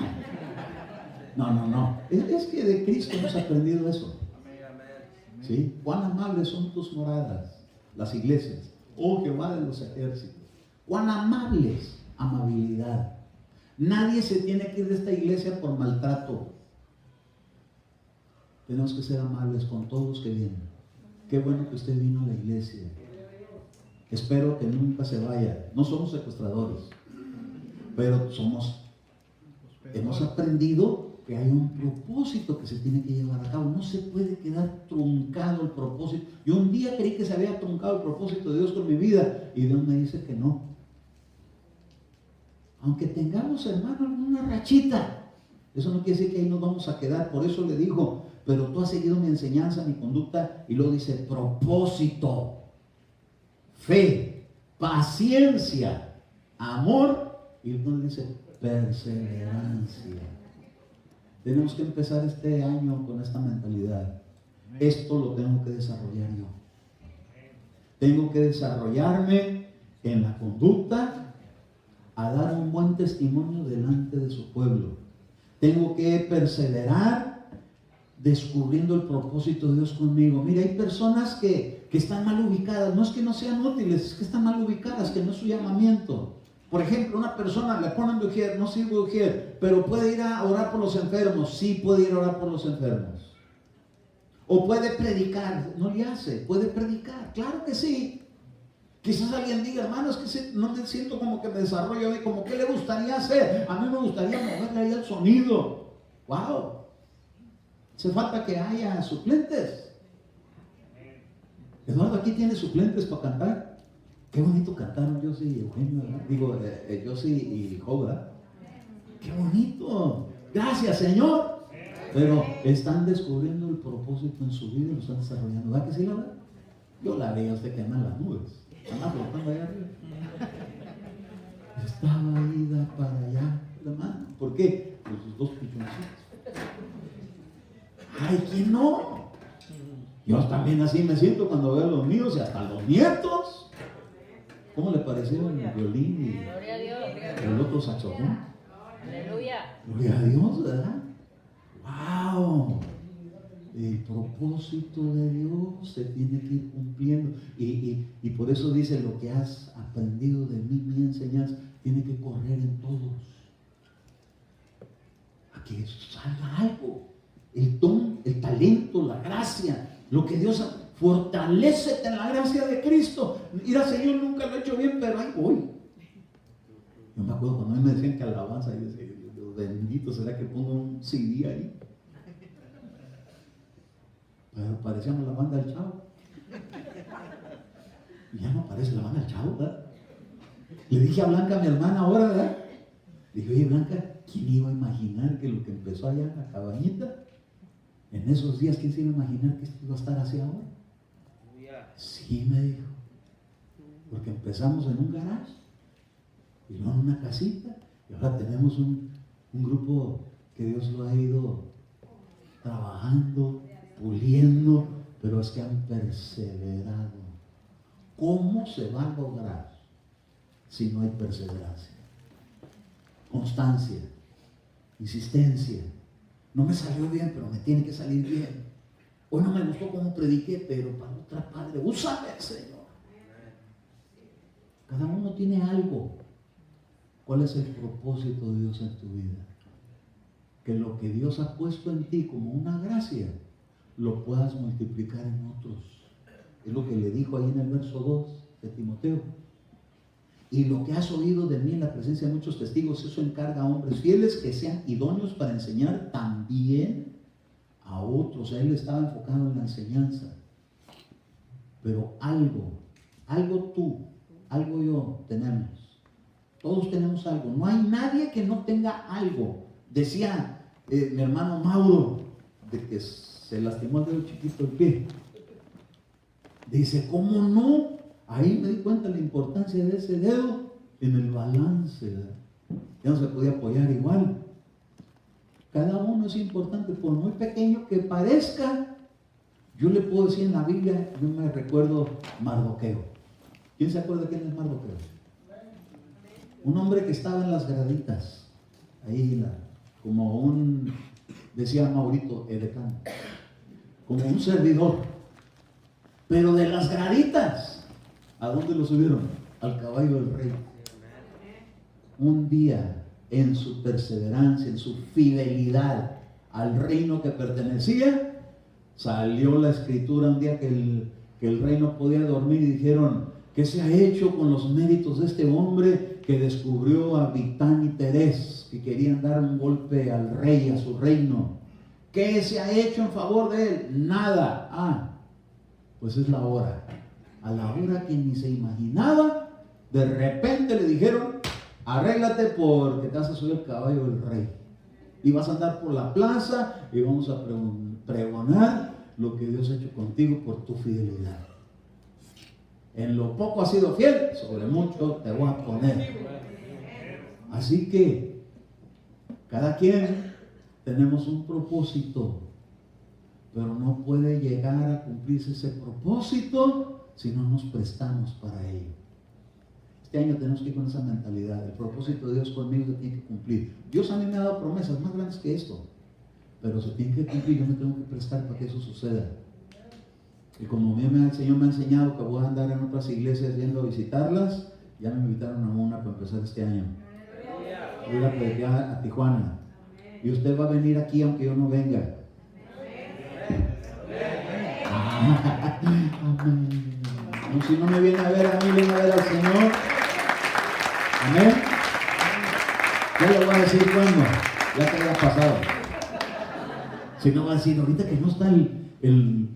No. Es que de Cristo hemos aprendido eso. ¿Sí? Cuán amables son tus moradas, las iglesias. Oh Jehová de los ejércitos. Cuán amables, amabilidad. Nadie se tiene que ir de esta iglesia por maltrato. Tenemos que ser amables con todos los que vienen. Qué bueno que usted vino a la iglesia. Espero que nunca se vaya. No somos secuestradores, pero hemos aprendido que hay un propósito que se tiene que llevar a cabo. No se puede quedar truncado el propósito. Yo un día creí que se había truncado el propósito de Dios con mi vida y Dios me dice que no. Aunque tengamos, hermano, alguna rachita, eso no quiere decir que ahí nos vamos a quedar. Por eso le digo, pero tú has seguido mi enseñanza, mi conducta, y luego dice propósito, fe, paciencia, amor, y luego dice perseverancia. Tenemos que empezar este año con esta mentalidad. Esto lo tengo que desarrollar yo. Tengo que desarrollarme en la conducta, a dar un buen testimonio delante de su pueblo. Tengo que perseverar descubriendo el propósito de Dios conmigo. Mira, hay personas que están mal ubicadas. No es que no sean útiles, es que están mal ubicadas, que no es su llamamiento. Por ejemplo, una persona le ponen de ujier, no sirve de ujier, pero puede ir a orar por los enfermos. Sí, puede ir a orar por los enfermos. O puede predicar, no le hace, puede predicar, claro que sí. Quizás alguien diga, hermano, es que no me siento como que me desarrollo hoy, como que le gustaría hacer. A mí me gustaría moverle ahí el sonido. ¡Wow! Hace falta que haya suplentes. Eduardo, aquí tiene suplentes para cantar. Qué bonito cantaron José y Eugenio, ¿verdad? Digo, José y Jo, ¿verdad? ¡Qué bonito! Gracias, Señor. Pero están descubriendo el propósito en su vida y lo están desarrollando. ¿Verdad que sí, la verdad? Yo la veía a usted que anda en las nubes. Anda flotando allá arriba. Estaba ida para allá, hermano. ¿Por qué? Por sus dos pichoncitos. ¡Ay, quién no! Yo también así me siento cuando veo a los míos y hasta los nietos. ¿Cómo le parecieron el violín y el otro saxofón? Aleluya. Gloria a Dios, ¿verdad? ¡Wow! El propósito de Dios se tiene que ir cumpliendo. Y por eso dice, lo que has aprendido de mí, mi enseñanza, tiene que correr en todos. A que salga algo. El don, el talento, la gracia, lo que Dios fortalécete en la gracia de Cristo. Mira, Señor, nunca lo he hecho bien, pero ahí voy. Yo me acuerdo cuando a mí me decían que alabanza, yo decía, Dios bendito, ¿será que pongo un CD ahí? Pero parecíamos la banda del Chavo. Y ya no parece la banda del Chavo, ¿verdad? Le dije a Blanca, mi hermana, ahora, ¿verdad? Le dije, oye, Blanca, ¿quién iba a imaginar que lo que empezó allá en la cabañita, en esos días, quién se iba a imaginar que esto iba a estar así ahora? Sí, me dijo. Porque empezamos en un garage, y luego en una casita, y ahora tenemos un grupo que Dios lo ha ido trabajando, puliendo, pero es que han perseverado. ¿Cómo se va a lograr si no hay perseverancia? Constancia, insistencia. No me salió bien, pero me tiene que salir bien. Hoy no me gustó cómo prediqué, pero para otra, Padre, úsame, Señor. Cada uno tiene algo. ¿Cuál es el propósito de Dios en tu vida? Que lo que Dios ha puesto en ti como una gracia, lo puedas multiplicar en otros. Es lo que le dijo ahí en el verso 2 de Timoteo. Y lo que has oído de mí en la presencia de muchos testigos, eso encarga a hombres fieles que sean idóneos para enseñar también a otros. Él estaba enfocado en la enseñanza. Pero algo tú, algo yo tenemos. Todos tenemos algo. No hay nadie que no tenga algo Decía mi hermano Mauro, de que se lastimó el dedo chiquito del pie. Dice, ¿cómo no? Ahí me di cuenta de la importancia de ese dedo en el balance, ¿verdad? Ya no se podía apoyar igual. Cada uno es importante, por muy pequeño que parezca. Yo le puedo decir en la Biblia, yo me recuerdo Mardoqueo. ¿Quién se acuerda quién es Mardoqueo? Un hombre que estaba en las graditas, ahí como un, decía Maurito, edecán, como un servidor, pero de las graditas, ¿a dónde lo subieron? Al caballo del rey. Un día, en su perseverancia, en su fidelidad al reino que pertenecía, salió la escritura un día que el rey no podía dormir y dijeron, ¿qué se ha hecho con los méritos de este hombre que descubrió a Bigtán y Teres, que querían dar un golpe al rey, a su reino? ¿Qué se ha hecho en favor de él? Nada. Pues es la hora. A la hora que ni se imaginaba, de repente le dijeron, arréglate porque te vas a subir al caballo del rey. Y vas a andar por la plaza y vamos a pregonar lo que Dios ha hecho contigo por tu fidelidad. En lo poco has sido fiel, sobre mucho te voy a poner. Así que cada quien tenemos un propósito, pero no puede llegar a cumplirse ese propósito si no nos prestamos para ello. Este año tenemos que ir con esa mentalidad. El propósito de Dios conmigo se tiene que cumplir. Dios a mí me ha dado promesas más grandes que esto, pero se tiene que cumplir. Yo me tengo que prestar para que eso suceda. Y como el Señor me ha enseñado que voy a andar en otras iglesias yendo a visitarlas, ya me invitaron a una para empezar este año. Voy a ir a predicar a Tijuana. Y usted va a venir aquí aunque yo no venga. Amén. No, si no me viene a ver a mí, viene a ver al Señor. Amén. Ya le voy a decir cuándo, ya que haya pasado. Si no va a decir, ahorita que no está el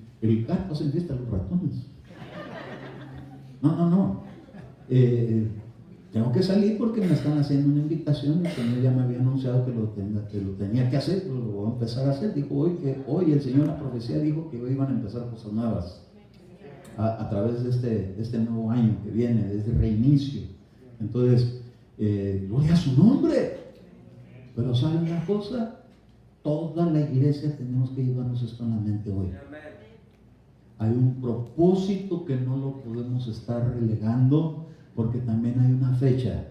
gato, hacen fiesta los ratones. No. Tengo que salir porque me están haciendo una invitación. El Señor ya me había anunciado que lo tenía que hacer, pero lo voy a empezar a hacer. Dijo hoy el Señor, la profecía dijo que hoy iban a empezar cosas nuevas a través de este nuevo año que viene, de este reinicio. Entonces, gloria a su nombre. Pero ¿saben una cosa? Toda la iglesia tenemos que llevarnos esto en la mente hoy. Hay un propósito que no lo podemos estar relegando, porque también hay una fecha.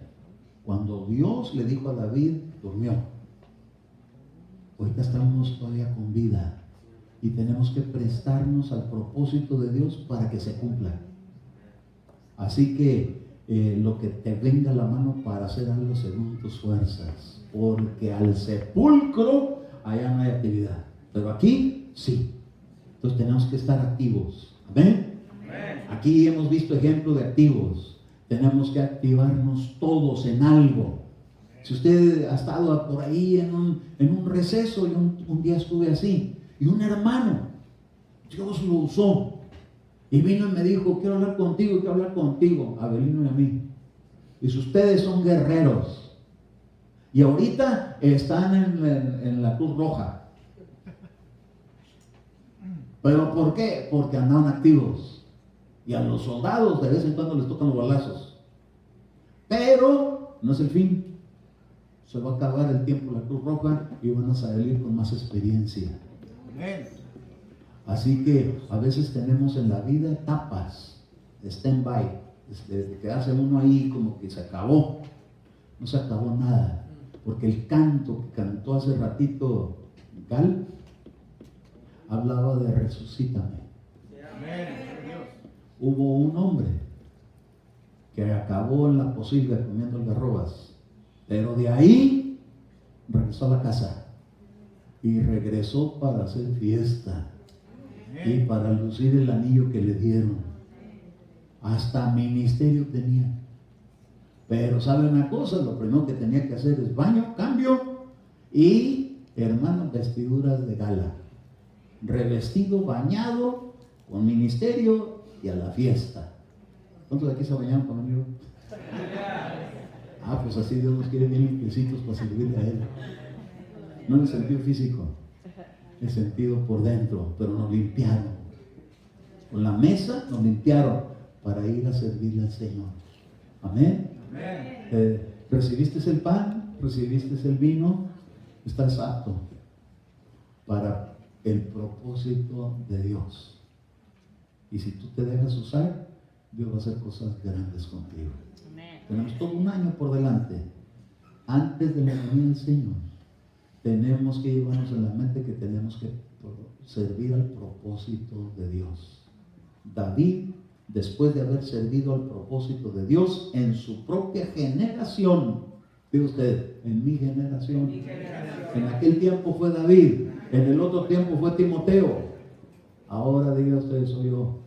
Cuando Dios le dijo a David, durmió. Ahorita estamos todavía con vida y tenemos que prestarnos al propósito de Dios para que se cumpla. Así que lo que te venga a la mano para hacer algo según tus fuerzas, porque al sepulcro allá no hay actividad, pero aquí sí. Entonces tenemos que estar activos. ¿Amén? Aquí hemos visto ejemplos de activos. Tenemos que activarnos todos en algo. Si usted ha estado por ahí en un receso, yo un día estuve así, y un hermano, Dios lo usó, y vino y me dijo, quiero hablar contigo, a Abelino y a mí. Dice, ustedes son guerreros, y ahorita están en la Cruz Roja. ¿Pero por qué? Porque andaban activos. Y a los soldados de vez en cuando les tocan los balazos. Pero no es el fin. Se va a acabar el tiempo de la Cruz Roja y van a salir con más experiencia. Así que a veces tenemos en la vida etapas de stand-by, de quedarse uno ahí como que se acabó. No se acabó nada. Porque el canto que cantó hace ratito Gal hablaba de resucítame. Hubo un hombre que acabó en la posilga comiendo algarrobas, pero de ahí regresó a la casa y regresó para hacer fiesta y para lucir el anillo que le dieron. Hasta ministerio tenía. Pero sabe una cosa, lo primero que tenía que hacer es baño, cambio y, hermano, vestiduras de gala. Revestido, bañado, con ministerio y a la fiesta. ¿Cuántos de aquí se bañaron para venir? Pues así Dios nos quiere bien limpiecitos para servirle a Él. No en el sentido físico, en el sentido por dentro, pero nos limpiaron. Con la mesa nos limpiaron para ir a servirle al Señor. Amén. Recibiste el pan, recibiste el vino, estás apto para el propósito de Dios. Y si tú te dejas usar, Dios va a hacer cosas grandes contigo. Amén. Tenemos todo un año por delante. Antes de la venida del Señor, tenemos que llevarnos en la mente que tenemos que servir al propósito de Dios. David, después de haber servido al propósito de Dios en su propia generación, diga usted, en mi generación, en aquel tiempo fue David, en el otro tiempo fue Timoteo, ahora diga usted, soy yo.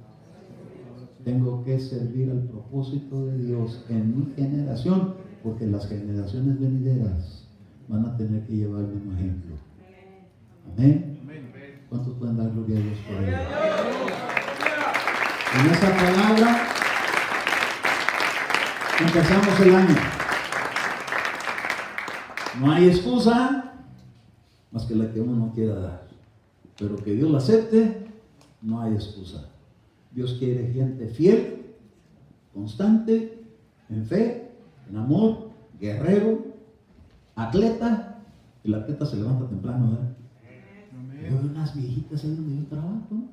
Tengo que servir al propósito de Dios en mi generación, porque las generaciones venideras van a tener que llevar el mismo ejemplo. Amén. ¿Cuántos pueden dar gloria a Dios por ello? En esa palabra empezamos el año. No hay excusa más que la que uno no quiera dar, pero que Dios la acepte, no hay excusa. Dios quiere gente fiel, constante, en fe, en amor, guerrero, atleta. El atleta se levanta temprano, ¿verdad? Yo veo unas viejitas ahí donde yo trabajo, ¿no?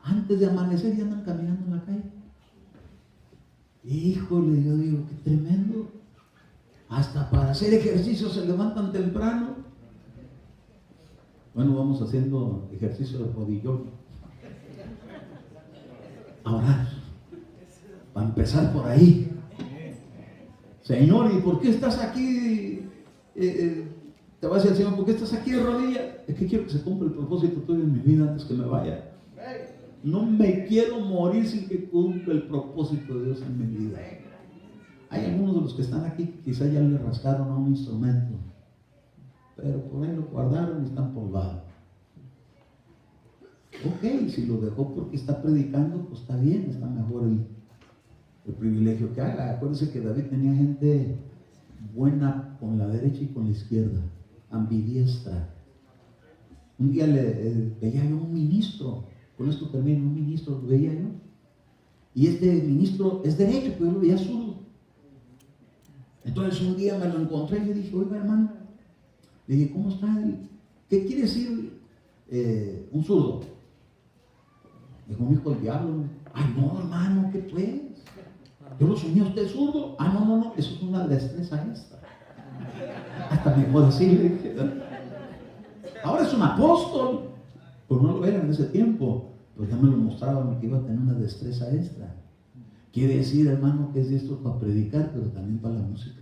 Antes de amanecer ya andan caminando en la calle. Híjole, yo digo, qué tremendo. Hasta para hacer ejercicio se levantan temprano. Bueno, vamos haciendo ejercicio de rodillón. A orar. Para empezar por ahí. Señor, ¿y por qué estás aquí? Te va a decir el Señor, ¿por qué estás aquí de rodillas? Es que quiero que se cumpla el propósito tuyo en mi vida antes que me vaya. No me quiero morir sin que cumpla el propósito de Dios en mi vida. Hay algunos de los que están aquí que quizás ya le rascaron a un instrumento, pero por ahí lo guardaron y están polvados. Ok, si lo dejó porque está predicando, pues está bien, está mejor el privilegio que haga. Acuérdense que David tenía gente buena con la derecha y con la izquierda, ambidiestra. Un día veía yo a un ministro, con esto termino, un ministro lo veía yo, y este ministro es derecho, pero yo lo veía zurdo. Entonces un día me lo encontré y le dije, oiga hermano, le dije, ¿cómo está? ¿Qué quiere decir un zurdo? Dijo, mi hijo, el diablo. Ay, no, hermano, ¿qué pues? Yo lo soñé a usted zurdo. Ah, no, eso es una destreza extra. Hasta me puedo decir. Ahora es un apóstol. Pues no lo era en ese tiempo. Pues ya me lo mostraban que iba a tener una destreza extra. Quiere decir, hermano, que es esto para predicar, pero también para la música.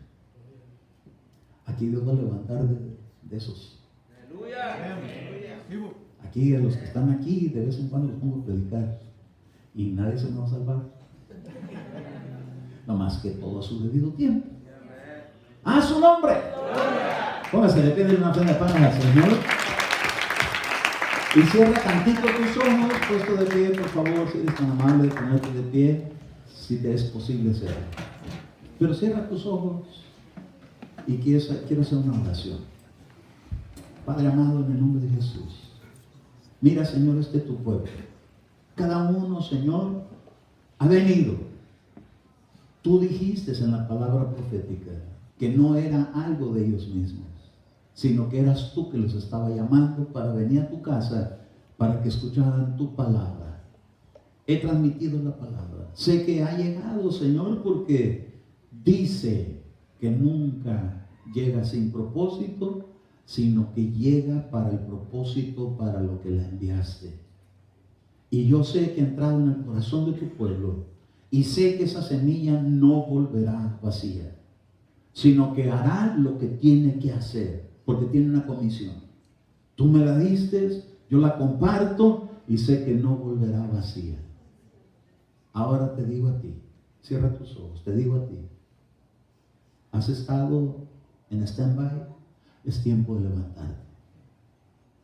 Aquí Dios va a levantar de esos. Aquí, a los que están aquí, de vez en cuando los pongo a predicar. Y nadie se me va a salvar. No más que todo a su debido tiempo. ¡A su nombre! Póngase, le piden una ofrenda de pan al Señor. Y cierra tantito tus ojos, puesto de pie, por favor, si eres tan amable, ponerte de pie, si te es posible ser. Pero cierra tus ojos y quiero hacer una oración. Padre amado, en el nombre de Jesús, mira, Señor, este es tu pueblo. Cada uno, Señor, ha venido. Tú dijiste en la palabra profética que no era algo de ellos mismos, sino que eras tú que los estaba llamando para venir a tu casa, para que escucharan tu palabra. He transmitido la palabra. Sé que ha llegado, Señor, porque dice que nunca llega sin propósito, sino que llega para el propósito para lo que la enviaste. Y yo sé que ha entrado en el corazón de tu pueblo, y sé que esa semilla no volverá vacía, sino que hará lo que tiene que hacer, porque tiene una comisión. Tú me la diste, yo la comparto y sé que no volverá vacía. Ahora te digo a ti, cierra tus ojos, te digo a ti, has estado en stand-by, es tiempo de levantarte.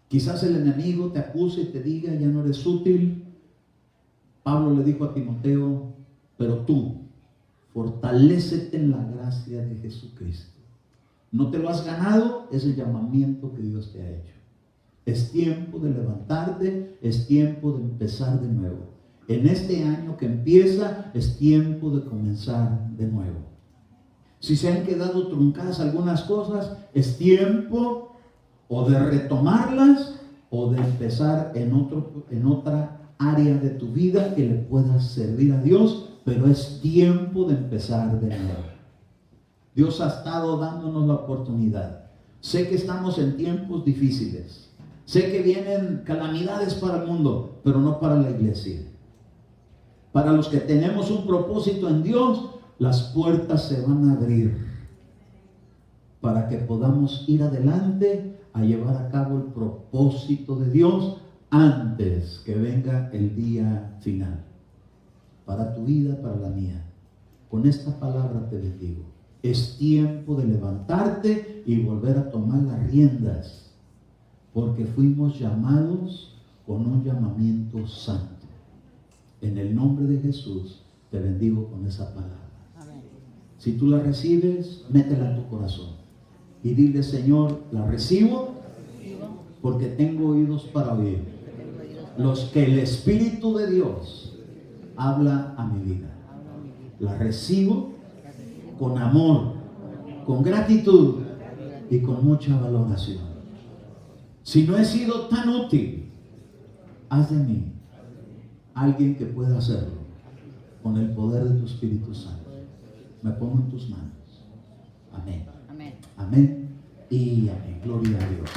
Quizás el enemigo te acuse y te diga, ya no eres útil. Pablo le dijo a Timoteo, pero tú, fortalécete en la gracia de Jesucristo. No te lo has ganado, es el llamamiento que Dios te ha hecho. Es tiempo de levantarte, es tiempo de empezar de nuevo. En este año que empieza, es tiempo de comenzar de nuevo. Si se han quedado truncadas algunas cosas, es tiempo o de retomarlas o de empezar en otra área de tu vida que le puedas servir a Dios, pero es tiempo de empezar de nuevo. Dios ha estado dándonos la oportunidad. Sé que estamos en tiempos difíciles. Sé que vienen calamidades para el mundo, pero no para la iglesia. Para los que tenemos un propósito en Dios, las puertas se van a abrir para que podamos ir adelante a llevar a cabo el propósito de Dios antes que venga el día final. Para tu vida, para la mía. Con esta palabra te bendigo. Es tiempo de levantarte y volver a tomar las riendas, porque fuimos llamados con un llamamiento santo. En el nombre de Jesús te bendigo con esa palabra. Amén. Si tú la recibes, métela en tu corazón y dile: Señor, la recibo porque tengo oídos para oír los que el Espíritu de Dios habla a mi vida. La recibo con amor, con gratitud y con mucha valoración. Si no he sido tan útil, haz de mí alguien que pueda hacerlo con el poder de tu Espíritu Santo. Me pongo en tus manos. Amén. Amén. Amén y amén. Gloria a Dios.